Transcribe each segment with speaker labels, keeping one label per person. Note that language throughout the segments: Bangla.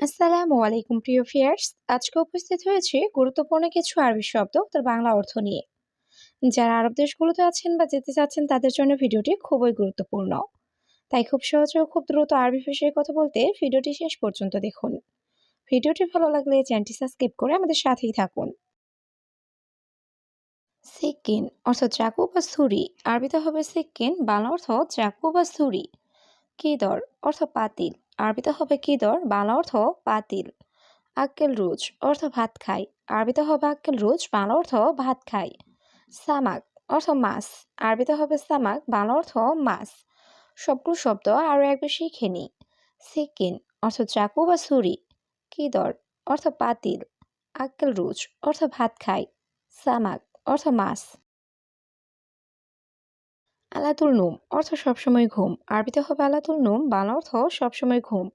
Speaker 1: আসসালামু আলাইকুম প্রিয় ভিউয়ার্স। আজকে উপস্থিত হয়েছে গুরুত্বপূর্ণ কিছু আরবি শব্দ তার বাংলা অর্থ নিয়ে। যারা আরব দেশগুলোতে আছেন বা যেতে চাচ্ছেন তাদের জন্য ভিডিওটি খুবই গুরুত্বপূর্ণ। তাই খুব সহজে ও খুব দ্রুত আরবি ভাষায় কথা বলতে ভিডিওটি শেষ পর্যন্ত দেখুন। ভিডিওটি ভালো লাগলে চ্যানেলটি সাবস্ক্রাইব করে আমাদের সাথেই থাকুন। সিক্কিন অর্থ চাকু বা ছুরি। আরবিতে হবে সিক্কিন, বাংলা অর্থ চাকু বা ছুরি। কিদর অর্থ পাতিল। আরবিতে হবে কিদর, বাংলা অর্থ পাতিল। আক্কেল রুজ অর্থ ভাত খাই। আরবিতে হবে আক্কেল রুজ, বাংলা অর্থ ভাত খাই। সামাক অর্থ মাছ। আরবিতে হবে সামাক, বাংলা অর্থ মাছ। সবগুলো শব্দ আরও একবার শিখে নিই। সিকিন অর্থ চাকু বা ছুরি। কিদর অর্থ পাতিল। আক্কেল রুজ অর্থ ভাত খাই। সামাক অর্থ মাছ। আলাতুল নুম অর্থ সবসময় ঘুম। আরবিতে হবে আলাতুল নুম, বাংলা অর্থ সবসময় ঘুম।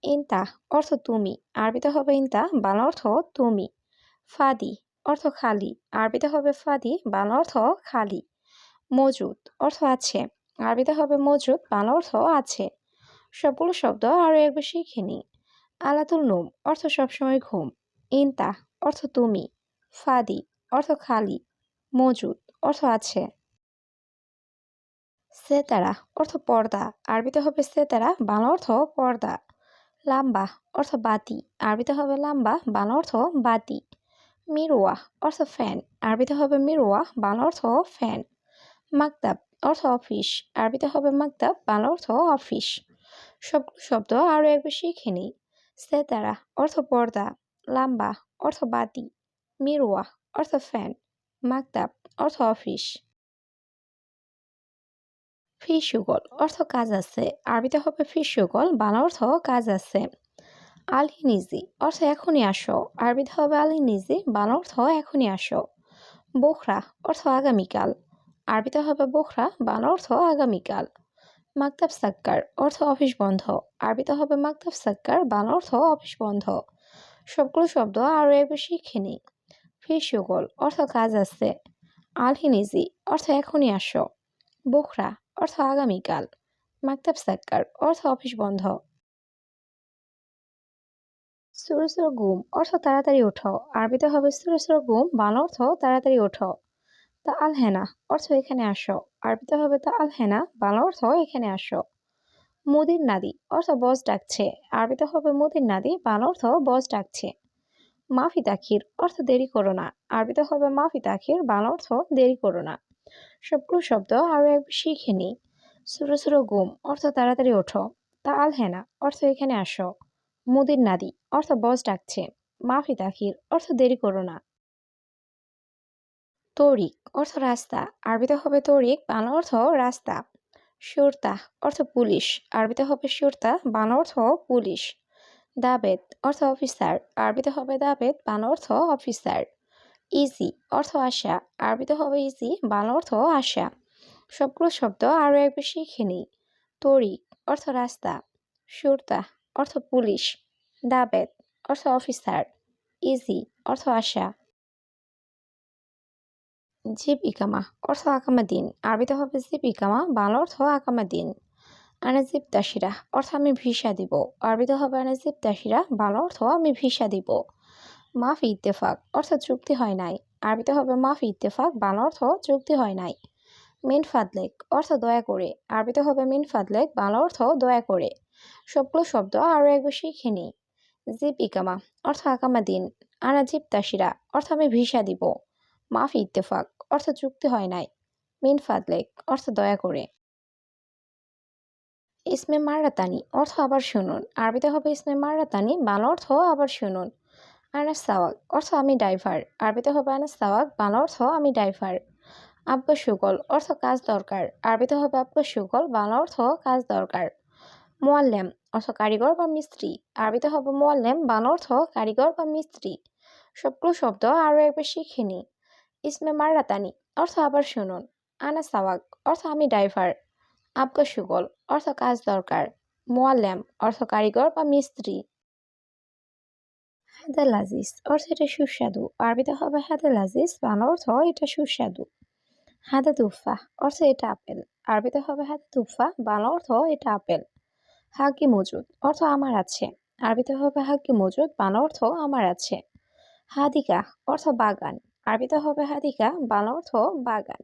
Speaker 1: ইনতা অর্থ তুমি। আরবিতে হবে ইনতা, বাংলা অর্থ তুমি। ফাদি অর্থ খালি। আরবিতে হবে ফাদি, বাংলা অর্থ খালি। মজুদ অর্থ আছে। আরবিতে হবে মজুদ, বাংলা অর্থ আছে। সবগুলো শব্দ আরও একবার শিখে নিই। আলাতুল নুম অর্থ সবসময় ঘুম। ইনতা অর্থ তুমি। ফাদি অর্থ খালি। মজুদ অর্থ আছে। সেতারা অর্থ পর্দা। আরবিতে হবে সেতারা, বাংলা অর্থ পর্দা। লাম্বা অর্থ বাতি। আরবিতে হবে লাম্বা, বাংলা অর্থ বাতি। মিরওয়া অর্থ ফ্যান। আরবিতে হবে মিরওয়া, বাংলা অর্থ ফ্যান। মাকতাব অর্থ অফিস। আরবিতে হবে মাকতাব, বাংলা অর্থ অফিস। সবগুলো শব্দ আরও একবার শিখে নিই। সেতারা অর্থ পর্দা। লাম্বা অর্থ বাতি। মিরওয়া অর্থ ফ্যান। মাকতাব অর্থ অফিস। ফিসুগল অর্থ কাজ আছে। আরবিতে হবে ফিসুগল, বাংলা অর্থ কাজ আছে। আলহিনিজি অর্থ এখনই আসো। আরবিতে হবে আলহিনিজি, বাংলা অর্থ এখনই আসো। বোখরা অর্থ আগামীকাল। আরবিতে হবে বোখরা, বাংলা অর্থ আগামীকাল। মাকতাব সাক্কার অর্থ অফিস বন্ধ। আরবিতে হবে মাকতাব সাক্কার, বাংলা অর্থ অফিস বন্ধ। সবগুলো শব্দ আরও একবার শিখে নিই। ফিসুগল অর্থ কাজ আছে। আলহিনিজি অর্থ এখনই আসো। বোখরা অর্থ আগামীকাল। মাকতাব সাক্কার অর্থ অফিস বন্ধ। সুরো সুরো ঘুম অর্থ তাড়াতাড়ি ওঠো। আরবিতে হবে সুরো সুরো ঘুম, বাংলা অর্থ তাড়াতাড়ি ওঠো। তা আল হেনা অর্থ এখানে আসো। আরবিতে হবে তা আল হেনা, বাংলা অর্থ এখানে আসো। মুদির নাদি অর্থ বস ডাকছে। আরবিতে হবে মুদির নাদি, বাংলা অর্থ বস ডাকছে। মাফি তাখির অর্থ দেরি করো না। আরবিতে হবে মাফি তাখির, বাংলা অর্থ দেরি করো না। সবগুলো শব্দ আরো একবার শিখে নিই। সুরো সুরো ঘুম অর্থ তাড়াতাড়ি ওঠো। তা আল হেনা অর্থ এখানে আসো। মুদির নাদি অর্থ বস ডাকছে। মাফি তাখির অর্থ দেরি করো না। তরিক অর্থ রাস্তা। আরবিতে হবে তরিক, বাংলা অর্থ রাস্তা। সুরতা অর্থ পুলিশ। আরবিতে হবে সুরতা, বাংলা অর্থ পুলিশ। দাবেত অর্থ অফিসার। আরবিতে হবে দাবেত, বাংলা অর্থ অফিসার। ইজি অর্থ আশা। আরবিতে হবে ইজি, বাংলা অর্থ আশা। সবগুলো শব্দ আরও একবার শিখে নিই। তরিক অর্থ রাস্তা। সুরতা অর্থ পুলিশ। দাবেত অর্থ অফিসার। ইজি অর্থ আশা। জিব ইকামা অর্থ আকামা দিন। আরবিতে হবে জিব ইকামা, বাংলা অর্থ আকামা দিন। আনাজিব তাসিরা অর্থ আমি ভিসা দিব। আরবিতে হবে আনাজিব তাসিরা, বাংলা অর্থ আমি ভিসা দিব। মাফি ইত্তেফাক অর্থ চুক্তি হয় নাই। আরবিতে হবে মাফি ইত্তেফাক, বাংলা অর্থ চুক্তি হয় নাই। মিন ফাদলেক অর্থ দয়া করে। আরবিতে হবে মিন ফাদলেক, বাংলা অর্থ দয়া করে। সবগুলো শব্দ আরও একবার শিখে নিই। জিব ইকামা অর্থ আকামা দিন। আনাজিব তাসিরা অর্থ আমি ভিসা দিব। মাফি ইত্তেফাক অর্থ চুক্তি হয় নাই। মিন ফাদলেক অর্থ দয়া করে। ইসমে মাররাতানি অর্থ আবার শুনুন। আরবিতে হবে ইসমে মাররাতানি, বাংলা অর্থ আবার শুনুন। আনাস সাওয়াক অর্থ আমি ড্রাইভার। আরবিতে হবে আনাস সাওয়াক, বাংলা অর্থ আমি ড্রাইভার। আব্বা সুগল অর্থ কাজ দরকার। আরবিতে হবে আব্বা সুগল, বাংলা অর্থ কাজ দরকার। মোয়াল্লেম অর্থ কারিগর বা মিস্ত্রি। আরবিতে হবে মোয়াল্লেম, বাংলা অর্থ কারিগর বা মিস্ত্রি। সবগুলো শব্দ আরও একবার শিখে নিই। ইসমে মাররাতানি অর্থ আবার শুনুন। আনা সাওয়াক অর্থ আমি ড্রাইভার। আব্বা সুগল অর্থ কাজ দরকার। মোয়াল্লেম অর্থ কারিগর বা মিস্ত্রি। হাদা লাজিজ অর্থ এটা সুস্বাদু। আরবিতে হবে হাদা লাজিজ, বাংলা অর্থ এটা সুস্বাদু। হাদা তুফা অর্থ এটা আপেল। আরবিতে হবে হাদা তুফা, বাংলা অর্থ এটা আপেল। হাকি মজুদ অর্থ আমার আছে। আরবিতে হবে হাক্কি মজুদ, বাংলা অর্থ আমার আছে। হাদিকা অর্থ বাগান, আরবিতে হবে হাদিকা, বাংলা অর্থ বাগান।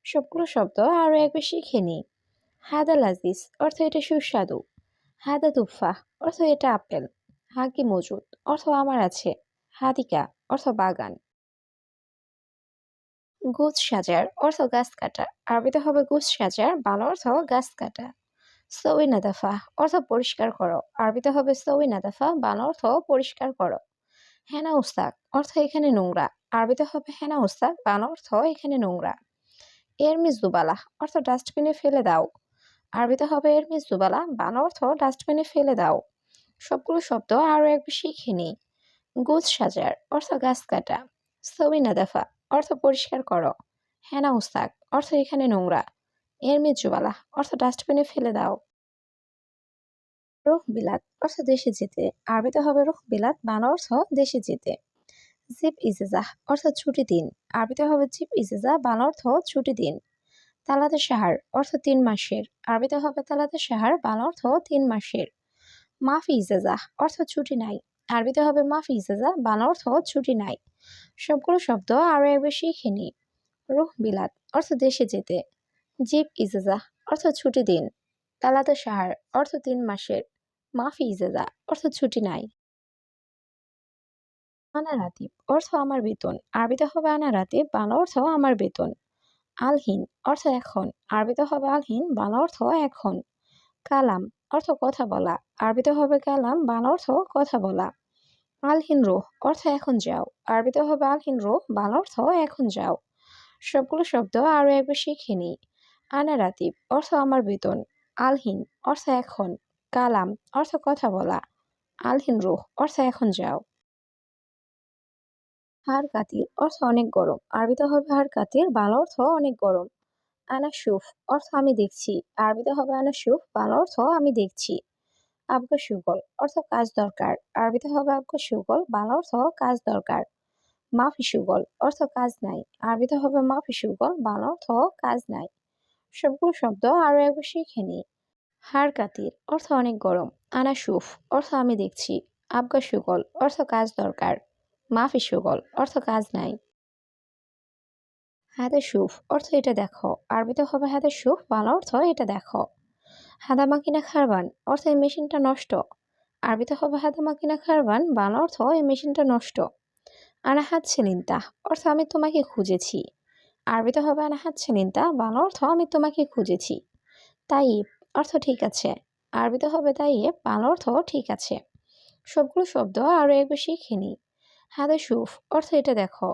Speaker 1: সবগুলো শব্দ আরো একবার শিখে নিই। হাদা লাজিজ অর্থ এটা সুস্বাদু। হাদা তুফা অর্থ এটা আপেল। হাক্কি মজুদ অর্থ আমার আছে। হাদিকা অর্থ বাগান। গুছ সাজার অর্থ গাছ কাটা, আরবিতে হবে গুছ সাজার, বাংলা অর্থ গাছ কাটা। সউই নাদাফা অর্থ পরিষ্কার করো, আরবিতে হবে সউই নাদাফা, বাংলা অর্থ পরিষ্কার করো। হেনা উস্তাক অর্থ এখানে নোংরা, আরবিতে হবে হেনা উস্তাক, বাংলা অর্থ এখানে নোংরা। এরমিস জুবালা অর্থ ডাস্টবিনে ফেলে দাও, আরবিতে হবে এরমিস জুবালা, বাংলা অর্থ ডাস্টবিনে ফেলে দাও। সবগুলো শব্দ আরো একবার শিখে নিই। গুছ সাজার অর্থ গাছ কাটা। সউই নাদাফা অর্থ পরিষ্কার করো। হেনা উস্তাক অর্থ এখানে নোংরা। এরমিস জুবালা অর্থ ডাস্টবিনে ফেলে দাও। রুহ বিলাত অর্থ দেশে যেতে, আরবিতে হবে রুহ বিলাত, বাংলা অর্থ দেশে যেতে। জিপ ইজেজাহ অর্থ ছুটি দিন, আরবিতে হবে জিপ ইজেজা, বাংলা অর্থ ছুটি দিন। তালাতে সাহার অর্থ ৩ মাসের, আরবিতে হবে তালাতে সাহার, বাংলা অর্থ ৩ মাসের। মাফি ইজেজাহ অর্থ ছুটি নাই, আরবিতে হবে মাফি ইজেজা, বাংলা অর্থ ছুটি নাই। সবগুলো শব্দ আরো একবার শিখে নিই। রুহ বিলাত অর্থ দেশে যেতে। জিপ ইজেজা অর্থ ছুটি দিন। তালাতে সাহার অর্থ ৩ মাসের। মাফি ইজেজা অর্থ ছুটি নাই। আনা রাতিব অর্থ আমার বেতন, আরবিতে হবে আনা রাতিব, বাংলা অর্থ আমার বেতন। আলহিন অর্থ এখন, আরবিতে হবে আলহিন, বাংলা অর্থ এখন। কালাম অর্থ কথা বলা, আরবিতে হবে কালাম, বাংলা অর্থ কথা বলা। আলহিন রুহ অর্থ এখন যাও, আরবিতে হবে আলহিন রুহ, বাংলা অর্থ এখন যাও। সবগুলো শব্দ আরো একবার শিখে নিই। আনা রাতিব অর্থ আমার বেতন। আলহিন অর্থ এখন। কালাম অর্থ কথা বলা। আলহিন রুহ অর্থ এখন যাও। হাড় কাতির অর্থ অনেক গরম, আরবিতে হবে হাড় কাতির, বাংলা অর্থ অনেক গরম। আনা সুফ অর্থ আমি দেখছি, আরবিতে হবে আনা সুফ, বাংলা অর্থ আমি দেখছি। আবগা সুগল অর্থ কাজ দরকার, আরবিতে হবে আবগা সুগল, বাংলা অর্থ কাজ দরকার। মাফি সুগল অর্থ কাজ নাই, আরবিতে হবে মাফি সুগল, বাংলা অর্থ কাজ নাই। সবগুলো শব্দ আরো একবার শিখে নিই। হাড় কাতির অর্থ অনেক গরম। আনা সুফ অর্থ আমি দেখছি। আবগা সুগল অর্থ কাজ দরকার। মাফি সুগল অর্থ কাজ নাই। হাদা সুফ অর্থ এটা দেখো, আরবিতে হবে হাদা সুফ, বাংলা অর্থ এটা দেখো। হাদা মাকিনা খারবান অর্থ এই মেশিনটা নষ্ট, আরবিতে হবে হাদা মাকিনা খারবান, বাংলা অর্থ এই মেশিনটা নষ্ট। আনা হাত ছেলিনতা অর্থ আমি তোমাকে খুঁজেছি, আরবিতে হবে আনা হাত ছেলিনতা, বাংলা অর্থ আমি তোমাকে খুঁজেছি। তাইব অর্থ ঠিক আছে, আরবিতে হবে তাইব, বাংলা অর্থ ঠিক আছে। সবগুলো শব্দ আরো একবার শিখে নিই। হাদা সুফ অর্থ এটা দেখো।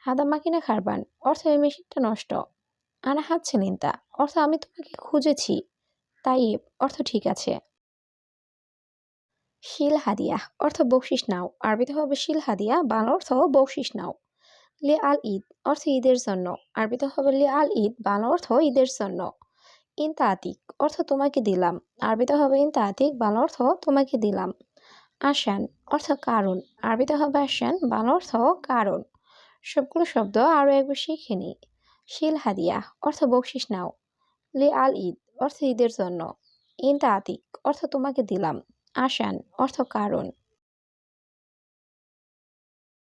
Speaker 1: হাদা মাকিনা খারবান অর্থ এই মেশিনটা নষ্ট। আনা হাত ছেলিনতা অর্থ আমি তোমাকে খুঁজেছি। তাইব অর্থ ঠিক আছে। শিল হাদিয়া অর্থ বকশিস নাও, আরবিতে হবে শিল হাদিয়া, বাংলা অর্থ বকশিস নাও। লি আল ঈদ অর্থ ঈদের জন্য, আরবিতে হবে লি আল ঈদ, বাংলা অর্থ ঈদের জন্য। ইনতা আতিক অর্থ তোমাকে দিলাম, আরবিতে হবে ইনতা আতিক, বাংলা অর্থ তোমাকে দিলাম। আসান অর্থ কারণ, আরবিতে হবে আসান, বাংলা অর্থ কারণ। সবগুলো শব্দ আরো একবার শিখে নিই। শিল হাদিয়া অর্থ বকশিস নাও। লি আল ঈদ অর্থ ঈদের জন্য। ইনতা আতিক অর্থ তোমাকে দিলাম। আসান অর্থ কারণ।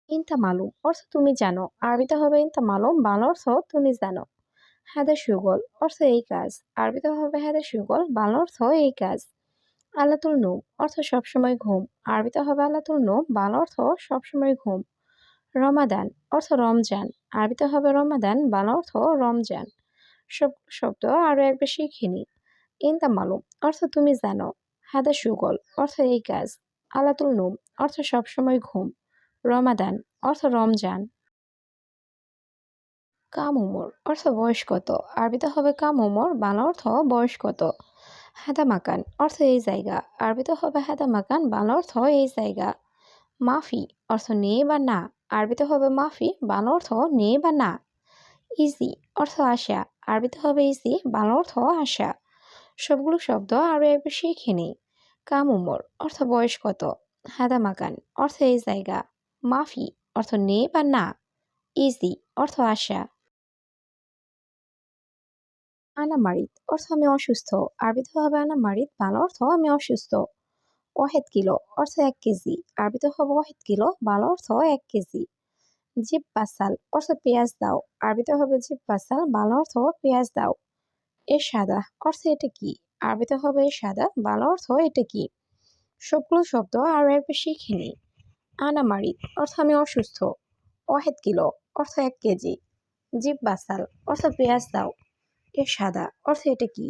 Speaker 1: ইনতা মালুম অর্থ তুমি জানো, আরবিতে হবে ইনতা মালুম, বাংলা অর্থ তুমি জানো। হাদা সুগল অর্থ এই কাজ, আরবিতে হবে হাদা সুগল, বাংলা অর্থ এই কাজ। আলাতুল নূম অর্থ সবসময় ঘুম, আরবিতে হবে আলাতুল নূম, বাংলা অর্থ সবসময় ঘুম। রমাদান অর্থ রমজান, আরবিতে হবে রমাদান, বাংলা অর্থ রমজান। সব শব্দ আরো একবার শিখে নিই। ইনতা মালুম অর্থ তুমি জানো। হাদা সুগল অর্থ এই কাজ। আলাতুল নূম অর্থ সবসময় ঘুম। রমাদান অর্থ রমজান। কাম উমর অর্থ বয়স কত, আরবিতে হবে কাম উমর, বাংলা অর্থ বয়স কত। হাদা মাকান অর্থ এই জায়গা, আরবিতে হবে হাদা মাকান, বাংলা অর্থ এই জায়গা। মাফি অর্থ নেই বা না, আরবিতে হবে মাফি, বাংলা অর্থ নেই বা না। ইজি অর্থ আশা, আরবিতে হবে ইজি, বাংলা অর্থ আশা। সবগুলো শব্দ আরো একবার শিখে নিই। কাম উমর অর্থ বয়স কত। হাদা মাকান অর্থ এই জায়গা। মাফি অর্থ নেই বা না। ইজি অর্থ আশা। আনা মারিদ অর্থ আমি অসুস্থ, আরবিতে হবে আনা মারিদ, বাংলা অর্থ আমি অসুস্থ। ওয়াহেদ কিলো অর্থ 1 কেজি, আরবিতে হবে ওয়াহেদ কিলো, বাংলা অর্থ 1 কেজি। জিব বাসাল অর্থ পেঁয়াজ দাও, আরবিতে হবে জিব বাসাল, বাংলা অর্থ পেঁয়াজ দাও। এ সাদা অর্থ এটা কি, আরবিতে হবে এ সাদা, বাংলা অর্থ এটা কি। সবগুলো শব্দ আরো একবার শিখে নিই। আনা মারিদ অর্থ আমি অসুস্থ, ওয়াহেদ কিলো অর্থ 1 কেজি, জিব বাসাল অর্থ পেঁয়াজ দাও, এ সাদা অর্থ এটা কি।